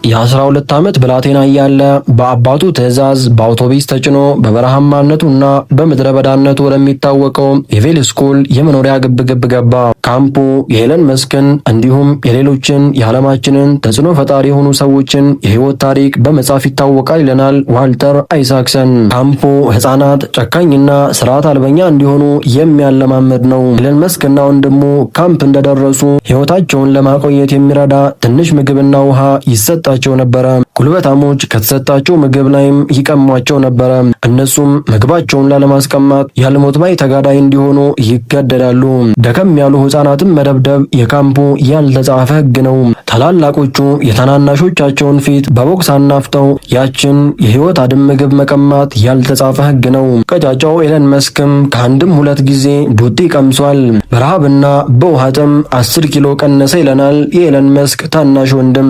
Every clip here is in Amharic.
የ12 ዓመት ብላቴና እያለ በአባቱ ትዕዛዝ በአውቶቡስ ተጭኖ በበረሃማነቱና በምድረ በዳነቱ ወደሚታወቀው የቬል ስኩል የመኖሪያ ግብግብ ገባ። ካምፑ የኤለን መስክን እንዲሁም የሌሎችን የዓለማችንን ተጽዕኖ ፈጣሪ የሆኑ ሰዎችን የህይወት ታሪክ በመጻፍ ይታወቃል ይለናል ዋልተር አይሳክሰን። ካምፑ ህፃናት ጨካኝና ስርዓት አልበኛ እንዲሆኑ የሚያለማመድ ነው። ኤለን መስክና ወንድሙ ካምፕ እንደደረሱ ህይወታቸውን ለማቆየት የሚረዳ ትንሽ ምግብና ውሃ ይሰጣቸው ነበረ። ጉልበታሞች ከተሰጣቸው ምግብ ላይም ይቀሟቸው ነበረ። እነሱም ምግባቸውን ላለማስቀማት ያልሞት ባይ ተጋዳይ እንዲሆኑ ይገደዳሉ። ደከም ያሉ ህፃናትን መደብደብ የካምፑ ያልተጻፈ ህግ ነው። ታላላቆቹ የታናናሾቻቸውን ፊት በቦክስ አናፍተው ያችን የህይወት አድን ምግብ መቀማት ያልተጻፈ ህግ ነው። ቀጫጫው ኤለን መስክም ከአንድም ሁለት ጊዜ ቡጢ ቀምሷል። በረሃብና በውሃ ጥም 10 ኪሎ ቀነሰ ይለናል የኤለን መስክ ታናሽ ወንድም።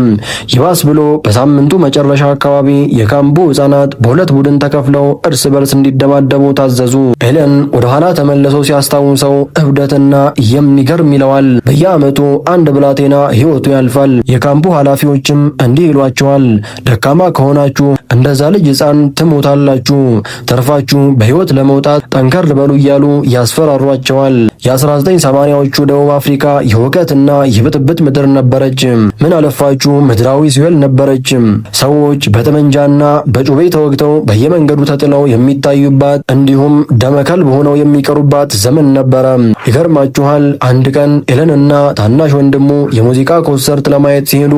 ይባስ ብሎ በሳምንቱ መጨረሻ አካባቢ የካምፑ ህፃናት በሁለት ቡድን ተከፍለው እርስ በርስ እንዲደባደቡ ታዘዙ። ኤለን ወደ ኋላ ተመልሰው ሲያስታውሰው እብደትና የሚገርም ይለዋል። በየዓመቱ አንድ ብላቴና ህይወቱ ያልፋል። የካምፑ ኃላፊዎችም እንዲህ ይሏቸዋል፣ ደካማ ከሆናችሁ እንደዛ ልጅ ህፃን ትሞታላችሁ፣ ተርፋችሁ በህይወት ለመውጣት ጠንከር በሉ እያሉ ያስፈራሯቸዋል። የ1980ዎቹ ደቡብ አፍሪካ የሁከትና የብጥብጥ ምድር ነበረች። ምን አለፋችሁ ምድራዊ ሲኦል ነበረች። ሰዎች በጠመንጃና በጩቤ ተወግተው በየመንገዱ ተጥለው የሚታዩባት እንዲሁም ደመከልብ ሆነው የሚቀሩባት ዘመን ነበረ። ይገርማችኋል፣ አንድ ቀን ኤለንና ታናሽ ወንድሙ የሙዚቃ ኮንሰርት ለማየት ሲሄዱ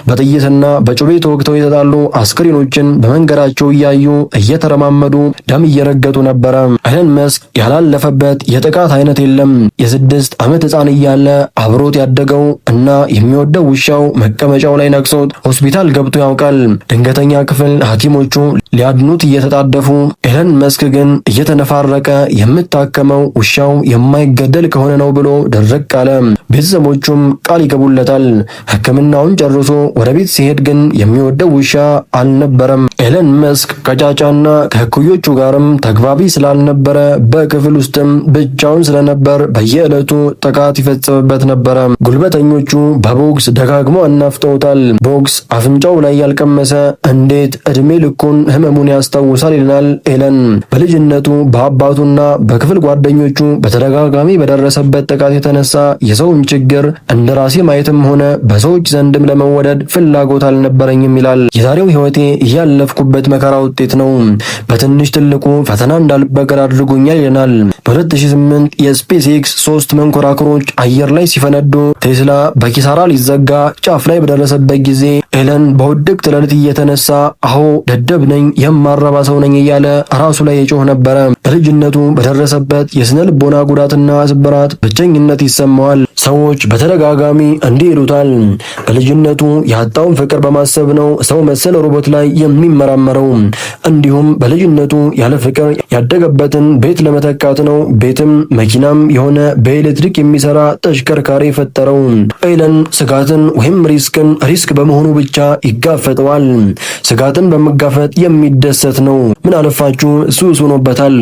በጥይትና በጩቤ ተወግተው የተጣሉ አስክሬኖችን በመንገዳቸው እያዩ እየተረማመዱ ደም እየረገጡ ነበረ። ኤለን መስክ ያላለፈበት የጥቃት አይነት የለም። የ6 ዓመት ህፃን እያለ አብሮት ያደገው እና የሚወደው ውሻው መቀመጫው ላይ ነክሶት ሆስፒታል ገብቶ ያውቃል። ድንገተኛ ክፍል ሐኪሞቹ ሊያድኑት እየተጣደፉ ኤለን መስክ ግን እየተነፋረቀ የምታከመው ውሻው የማይገደል ከሆነ ነው ብሎ ድርቅ አለ። ቤተሰቦቹም ቃል ይገቡለታል። ሕክምናውን ጨርሶ ወደ ቤት ሲሄድ ግን የሚወደው ውሻ አልነበረም። ኤለን መስክ ቀጫጫና ከእኩዮቹ ጋርም ተግባቢ ስላልነበረ በክፍል ውስጥም ብቻውን ስለነበር በየዕለቱ ጥቃት ይፈጸምበት ነበረ። ጉልበተኞቹ በቦክስ ደጋግመው አናፍጠውታል። ቦክስ አፍንጫው ላይ ያልቀመሰ እንዴት እድሜ ልኩን ህመሙን ያስታውሳል ይለናል ኤለን። በልጅነቱ በአባቱና በክፍል ጓደኞቹ በተደጋጋሚ በደረሰበት ጥቃት የተነሳ የሰውን ችግር እንደ ራሴ ማየትም ሆነ በሰዎች ዘንድም ለመወደድ ፍላጎት አልነበረኝም ይላል። የዛሬው ህይወቴ እያለፍኩበት መከራ ውጤት ነው። በትንሽ ትልቁ ፈተና እንዳልበገር አድርጎኛል ይለናል። በ2008 የስፔስ ኤክስ 3 መንኮራኩሮች አየር ላይ ሲፈነዱ ቴስላ በኪሳራ ሊዘጋ ጫፍ ላይ በደረሰበት ጊዜ ኤለን በውድቅት ሌሊት እየተነሳ አሁ ደደብ ነኝ የማረባ ሰው ነኝ እያለ ራሱ ላይ የጮህ ነበረ። በልጅነቱ በደረሰበት የስነ ልቦና ጉዳትና ስብራት ብቸኝነት ይሰማዋል። ሰዎች በተደጋጋሚ እንዲህ ይሉታል፣ በልጅነቱ ያጣውን ፍቅር በማሰብ ነው ሰው መሰል ሮቦት ላይ የሚመራመረው። እንዲሁም በልጅነቱ ያለ ፍቅር ያደገበትን ቤት ለመተካት ነው ቤትም መኪናም የሆነ በኤሌክትሪክ የሚሰራ ተሽከርካሪ የፈጠረው። ኤለን ስጋትን ወይም ሪስክ በመሆኑ ብቻ ይጋፈጠዋል። ስጋትን በመጋፈጥ የሚደሰት ነው። ምን አለፋችሁ ሱስ ሆኖበታል።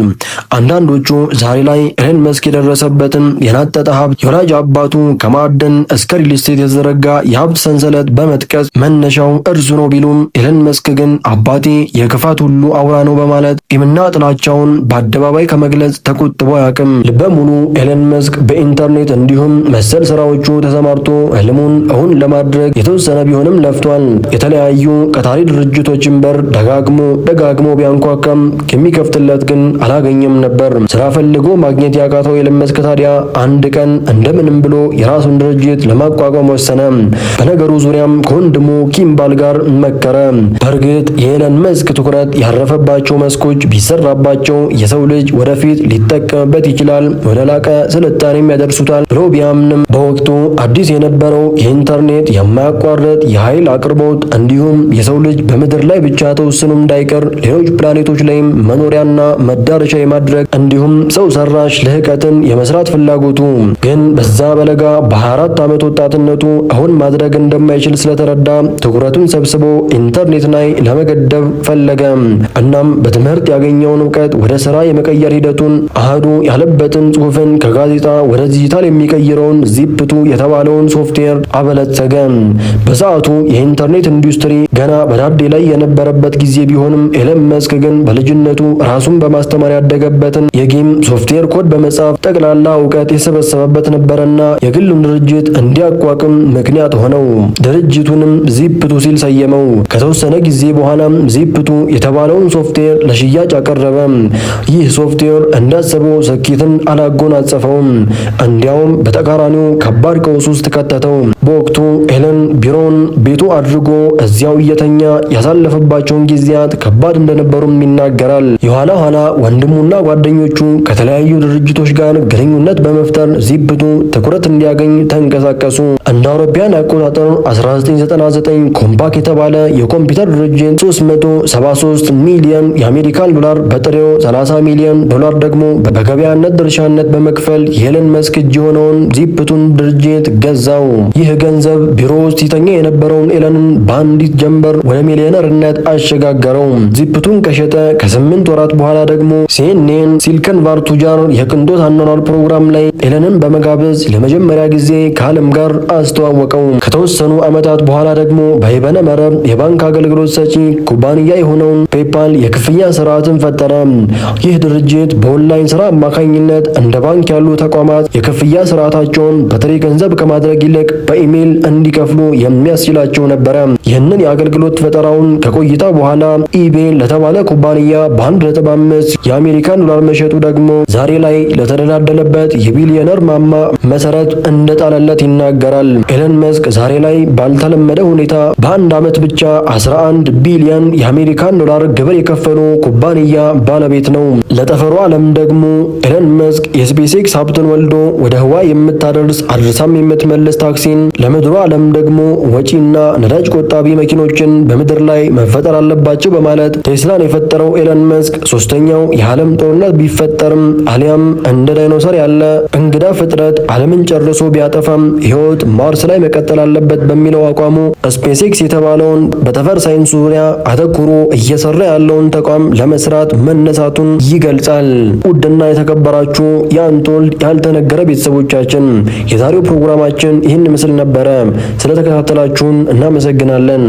አንዳንዶቹ ዛሬ ላይ ኤለን መስክ የደረሰበትን የናጠጠ ሀብት የወላጅ አባቱ ከማዕድን እስከ ሪል ስቴት የተዘረጋ የሀብት ሰንሰለት በመጥቀስ መነሻው እርሱ ነው ቢሉም ኤለን መስክ ግን አባቴ የክፋት ሁሉ አውራ ነው በማለት ቂምና ጥላቻውን በአደባባይ ከመግለጽ ተቆጥቦ አያውቅም። ልበ ሙሉ ኤለን መስክ በኢንተርኔት እንዲሁም መሰል ስራዎቹ ተሰማርቶ ህልሙን እውን ለማድረግ የተወሰነ ቢሆንም ለፍቷል። የተለያዩ ቀጣሪ ድርጅቶችን በር ደጋግሞ ቢያንኳካም የሚከፍትለት ግን አላገኘም ነበር። ስራ ፈልጎ ማግኘት ያቃተው ኤለን መስክ ታዲያ አንድ ቀን እንደምንም ብሎ የራሱን ድርጅት ለማቋቋም ወሰነ። በነገሩ ዙሪያም ከወንድሙ ኪምባል ጋር መከረ። በእርግጥ የኤለን መስክ ትኩረት ያረፈባቸው መስኮች ቢሰራባቸው የሰው ልጅ ወደፊት ሊጠቀምበት ይችላል፣ ወደ ላቀ ስልጣኔም ያደርሱታል ብሎ ቢያምንም በወቅቱ አዲስ የነበረው የኢንተርኔት የማያቋርጥ የኃይል አቅርቦት እንዲሁም የሰው ልጅ በምድር ላይ ብቻ ተወስኖ እንዳይቀር ሌሎች ፕላኔቶች ላይም መኖሪያና መዳረሻ የማድረግ እንዲሁም ሰው ሰራሽ ልህቀትን የመስራት ፍላጎቱ ግን በዛ በለጋ በ24 ዓመት ወጣትነቱ አሁን ማድረግ እንደማይችል ስለተረዳ ትኩረቱን ሰብስቦ ኢንተርኔት ላይ ለመገደብ ፈለገ። እናም በትምህርት ያገኘውን እውቀት ወደ ስራ የመቀየር ሂደቱን አህዱ ያለበትን ጽሑፍን ከጋዜጣ ወደ ዲጂታል የሚቀይረውን ዚፕ ዚፕቱ የተባለውን ሶፍትዌር አበለጸገ። በሰዓቱ የኢንተርኔት ኢንዱስትሪ ገና በዳዴ ላይ የነበረበት ጊዜ ቢሆንም ኤለን መስክ ግን በልጅነቱ ራሱን በማስተማር ያደገበትን የጌም ሶፍትዌር ኮድ በመጻፍ ጠቅላላ እውቀት የሰበሰበበት ነበረና የግሉን ድርጅት እንዲያቋቁም ምክንያት ሆነው ድርጅቱንም ዚፕቱ ሲል ሰየመው። ከተወሰነ ጊዜ በኋላም ዚፕቱ የተባለውን ሶፍትዌር ለሽያጭ አቀረበ። ይህ ሶፍትዌር እንዳሰበው ስኬትን አላጎናጸፈውም። እንዲያውም በተቃራኒው ከባድ ቀውስ ውስጥ ከተተው። በወቅቱ ኤለን ቢሮውን ቤቱ አድርጎ እዚያው እየተኛ ያሳለፈባቸውን ጊዜያት ከባድ እንደነበሩም ይናገራል። የኋላ ኋላ ወንድሙና ጓደኞቹ ከተለያዩ ድርጅቶች ጋር ግንኙነት በመፍጠር ዚፕቱ ትኩረት እንዲያገኝ ተንቀሳቀሱ። እንደ አውሮፓውያን አቆጣጠር 1999 ኮምፓክ የተባለ የኮምፒውተር ድርጅት 373 ሚሊዮን የአሜሪካን ዶላር በጥሬው 30 ሚሊዮን ዶላር ደግሞ በገበያነት ድርሻነት በመክፈል የኤለን መስክ እጅ የሆነውን ዚፕቱን ድርጅት ገዛው። ይህ ገንዘብ ቢሮ ውስጥ ሲተኛ የነበረውን ኤለንን በአንዲት ጀንበር ወደ ሚሊዮነርነት አሸጋገረው። ዚፕቱን ከሸጠ ከ8 ወራት በኋላ ደግሞ ሲኤንኤን ሲልከን ቫር ቱጃር የቅንጦት አኗኗር ፕሮግራም ላይ ኤለንን በመጋበዝ ለመጀመሪያ ጊዜ ከዓለም ጋር አስተዋወቀው። ከተወሰኑ ዓመታት በኋላ ደግሞ በይበነ መረብ የባንክ አገልግሎት ሰጪ ኩባንያ የሆነውን ፔፓል የክፍያ ስርዓትን ፈጠረ። ይህ ድርጅት በኦንላይን ስራ አማካኝነት እንደ ባንክ ያሉ ተቋማት የክፍያ ስርዓታቸውን በጥሬ ገንዘብ ከማድረግ ይልቅ በኢሜይል እንዲከፍሉ የሚያስችላቸው ነበረ። ይህንን የአገልግሎት ፈጠራውን ከቆይታ በኋላ ኢቤይ ለተባለ ኩባንያ በ1.5 የአሜሪካን ዶላር መሸጡ ደግሞ ዛሬ ላይ ለተደላደለበት የቢሊዮነር ማማ መሰረት እንደጣለለት ይናገራል። ኤለን መስክ ዛሬ ላይ ባልተለመደ ሁኔታ በአንድ ዓመት ብቻ 11 ቢሊዮን የአሜሪካን ዶላር ግብር የከፈሉ ኩባንያ ባለቤት ነው። ለጠፈሩ ዓለም ደግሞ ኤለን መስክ የስፔስ ኤክስ ሀብትን ወልዶ ወደ ህዋ የምታደርስ አድርሳም የምትመልስ ታክሲን፣ ለምድሩ ዓለም ደግሞ ወጪና ነዳጅ ቆጣቢ መኪኖችን በምድር ላይ መፈጠር አለባቸው በማለት ቴስላን የፈጠረው ኤለን መስክ ሶስተኛው የዓለም ጦርነት ቢፈጠርም አሊያም እንደ ዳይኖሰር ያለ እንግዳ ፍጥረት ዓለምን ጨርሶ ቢያጠፋም ህይወት ማርስ ላይ መቀጠል አለበት በሚለው አቋሙ ስፔስ ኤክስ የተባለውን በጠፈር ሳይንስ ዙሪያ አተኩሮ እየሰራ ያለውን ተቋም ለመስራት መነሳቱን ይገልጻል። ውድና የተከበራችሁ የአንቶልድ ያልተነገረ ቤተሰቦቻችን የዛሬው ፕሮግራማችን ይህን ምስል ነበረ። ስለተከታተላችሁን እናመሰግናለን።